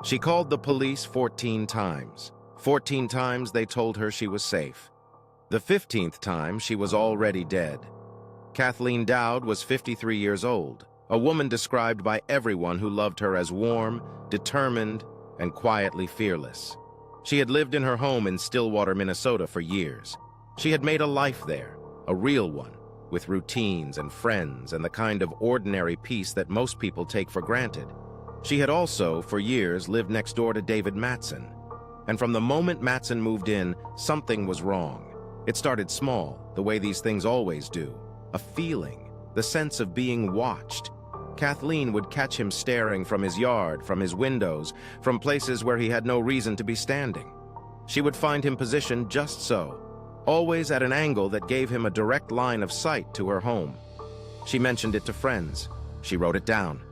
She called the police 14 times. 14 times they told her she was safe. The 15th time she was already dead. Kathleen Dowd was 53 years old, a woman described by everyone who loved her as warm, determined, and quietly fearless. She had lived in her home in Stillwater, Minnesota for years. She had made a life there, a real one, with routines and friends and the kind of ordinary peace that most people take for granted. She had also, for years, lived next door to David Matson. And from the moment Matson moved in, something was wrong. It started small, the way these things always do. A feeling, the sense of being watched. Kathleen would catch him staring from his yard, from his windows, from places where he had no reason to be standing. She would find him positioned just so, always at an angle that gave him a direct line of sight to her home. She mentioned it to friends. She wrote it down.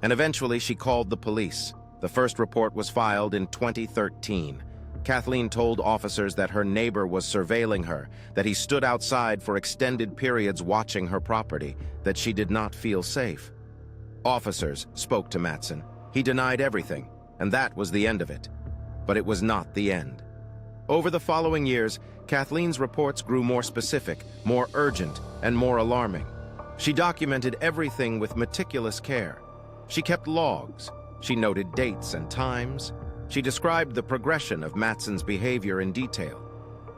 And eventually she called the police. The first report was filed in 2013. Kathleen told officers that her neighbor was surveilling her, that he stood outside for extended periods watching her property, that she did not feel safe. Officers spoke to Matson. He denied everything, and that was the end of it. But it was not the end. Over the following years, Kathleen's reports grew more specific, more urgent, and more alarming. She documented everything with meticulous care. She kept logs. She noted dates and times. She described the progression of Matson's behavior in detail,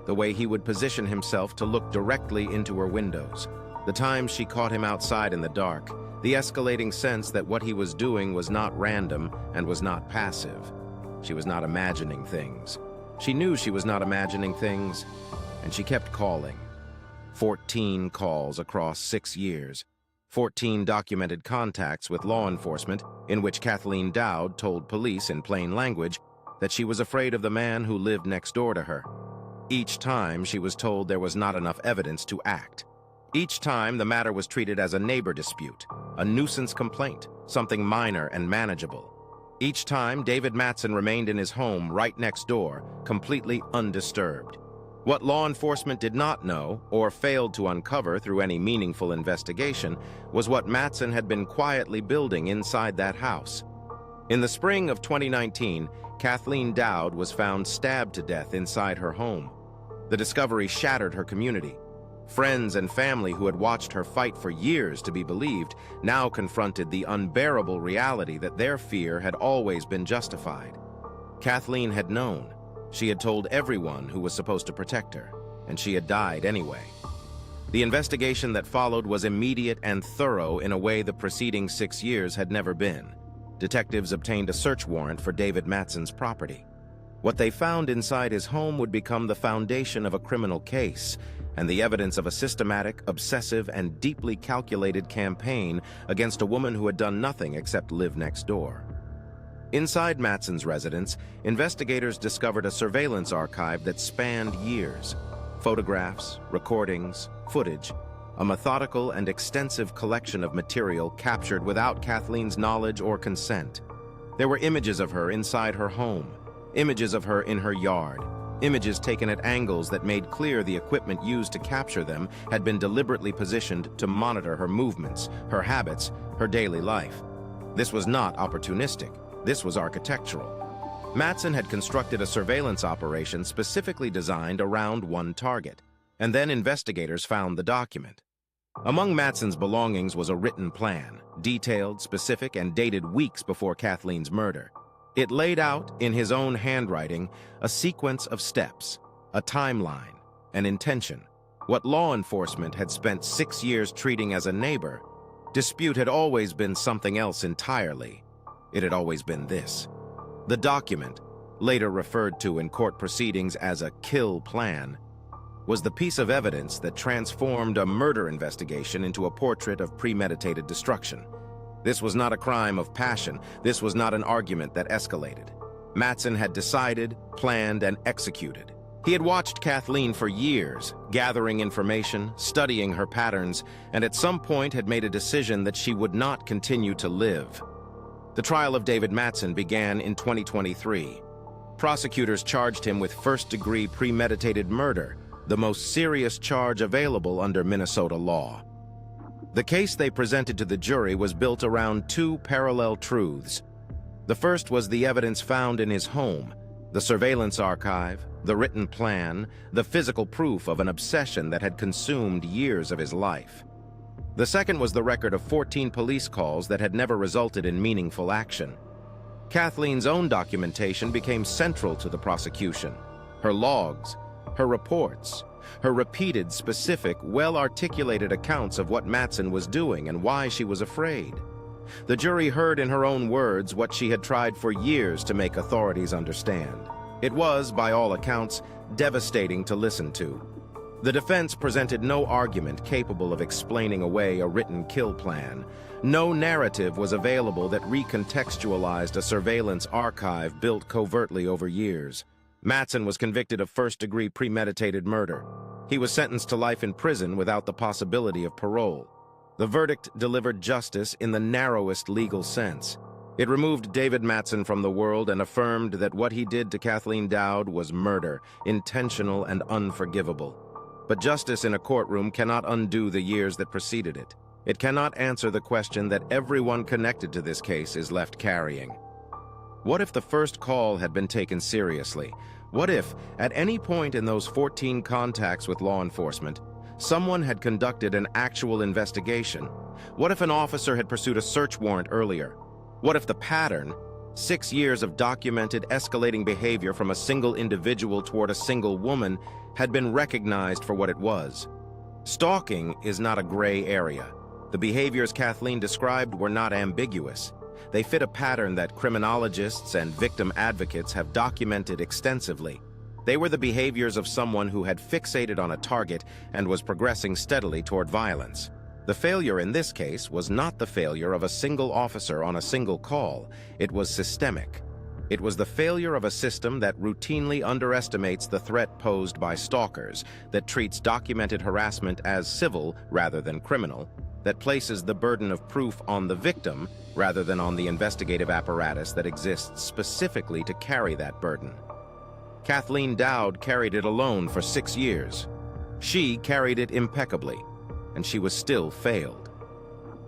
the way he would position himself to look directly into her windows, the times she caught him outside in the dark, the escalating sense that what he was doing was not random and was not passive. She was not imagining things. She knew she was not imagining things, and she kept calling. 14 calls across 6 years. 14 documented contacts with law enforcement in which Kathleen Dowd told police in plain language that she was afraid of the man who lived next door to her. Each time she was told there was not enough evidence to act. Each time the matter was treated as a neighbor dispute, a nuisance complaint, something minor and manageable. Each time David Matson remained in his home right next door, completely undisturbed. What law enforcement did not know, or failed to uncover through any meaningful investigation, was what Matson had been quietly building inside that house. In the spring of 2019, Kathleen Dowd was found stabbed to death inside her home. The discovery shattered her community. Friends and family who had watched her fight for years to be believed now confronted the unbearable reality that their fear had always been justified. Kathleen had known. She had told everyone who was supposed to protect her, and she had died anyway. The investigation that followed was immediate and thorough in a way the preceding 6 years had never been. Detectives obtained a search warrant for David Matson's property. What they found inside his home would become the foundation of a criminal case and the evidence of a systematic, obsessive, and deeply calculated campaign against a woman who had done nothing except live next door. Inside Matson's residence, investigators discovered a surveillance archive that spanned years. Photographs, recordings, footage, a methodical and extensive collection of material captured without Kathleen's knowledge or consent. There were images of her inside her home, images of her in her yard, images taken at angles that made clear the equipment used to capture them had been deliberately positioned to monitor her movements, her habits, her daily life. This was not opportunistic. This was architectural. Matson had constructed a surveillance operation specifically designed around one target, and then investigators found the document. Among Matson's belongings was a written plan, detailed, specific, and dated weeks before Kathleen's murder. It laid out, in his own handwriting, a sequence of steps, a timeline, an intention. What law enforcement had spent 6 years treating as a neighbor, dispute had always been something else entirely. It had always been this. The document, later referred to in court proceedings as a kill plan, was the piece of evidence that transformed a murder investigation into a portrait of premeditated destruction. This was not a crime of passion. This was not an argument that escalated. Matson had decided, planned, and executed. He had watched Kathleen for years, gathering information, studying her patterns, and at some point had made a decision that she would not continue to live. The trial of David Matson began in 2023. Prosecutors charged him with first-degree premeditated murder, the most serious charge available under Minnesota law. The case they presented to the jury was built around 2 parallel truths. The first was the evidence found in his home, the surveillance archive, the written plan, the physical proof of an obsession that had consumed years of his life. The second was the record of 14 police calls that had never resulted in meaningful action. Kathleen's own documentation became central to the prosecution. Her logs, her reports, her repeated, specific, well-articulated accounts of what Matson was doing and why she was afraid. The jury heard in her own words what she had tried for years to make authorities understand. It was, by all accounts, devastating to listen to. The defense presented no argument capable of explaining away a written kill plan. No narrative was available that recontextualized a surveillance archive built covertly over years. Matson was convicted of first-degree premeditated murder. He was sentenced to life in prison without the possibility of parole. The verdict delivered justice in the narrowest legal sense. It removed David Matson from the world and affirmed that what he did to Kathleen Dowd was murder, intentional and unforgivable. But justice in a courtroom cannot undo the years that preceded it. It cannot answer the question that everyone connected to this case is left carrying. What if the first call had been taken seriously? What if, at any point in those 14 contacts with law enforcement, someone had conducted an actual investigation? What if an officer had pursued a search warrant earlier? What if the pattern, 6 years of documented escalating behavior from a single individual toward a single woman, had been recognized for what it was? Stalking is not a gray area. The behaviors Kathleen described were not ambiguous. They fit a pattern that criminologists and victim advocates have documented extensively. They were the behaviors of someone who had fixated on a target and was progressing steadily toward violence. The failure in this case was not the failure of a single officer on a single call. It was systemic. It was the failure of a system that routinely underestimates the threat posed by stalkers, that treats documented harassment as civil rather than criminal, that places the burden of proof on the victim rather than on the investigative apparatus that exists specifically to carry that burden. Kathleen Dowd carried it alone for 6 years. She carried it impeccably, and she was still failed.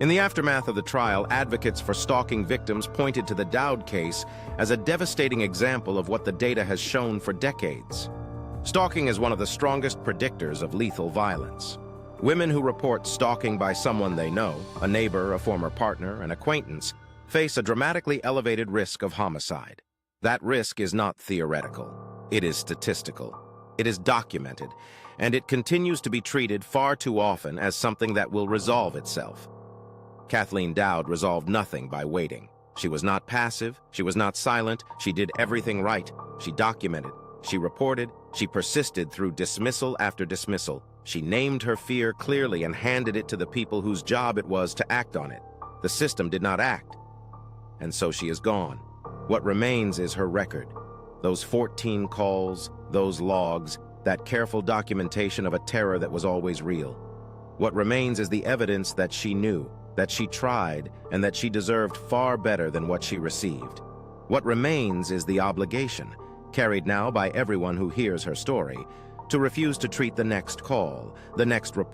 In the aftermath of the trial, advocates for stalking victims pointed to the Dowd case as a devastating example of what the data has shown for decades. Stalking is one of the strongest predictors of lethal violence. Women who report stalking by someone they know, a neighbor, a former partner, an acquaintance, face a dramatically elevated risk of homicide. That risk is not theoretical. It is statistical. It is documented, and it continues to be treated far too often as something that will resolve itself. Kathleen Dowd resolved nothing by waiting. She was not passive. She was not silent. She did everything right. She documented. She reported. She persisted through dismissal after dismissal. She named her fear clearly and handed it to the people whose job it was to act on it. The system did not act, and so she is gone. What remains is her record. Those 14 calls, those logs, that careful documentation of a terror that was always real. What remains is the evidence that she knew, that she tried, and that she deserved far better than what she received. What remains is the obligation, carried now by everyone who hears her story, to refuse to treat the next call, the next report,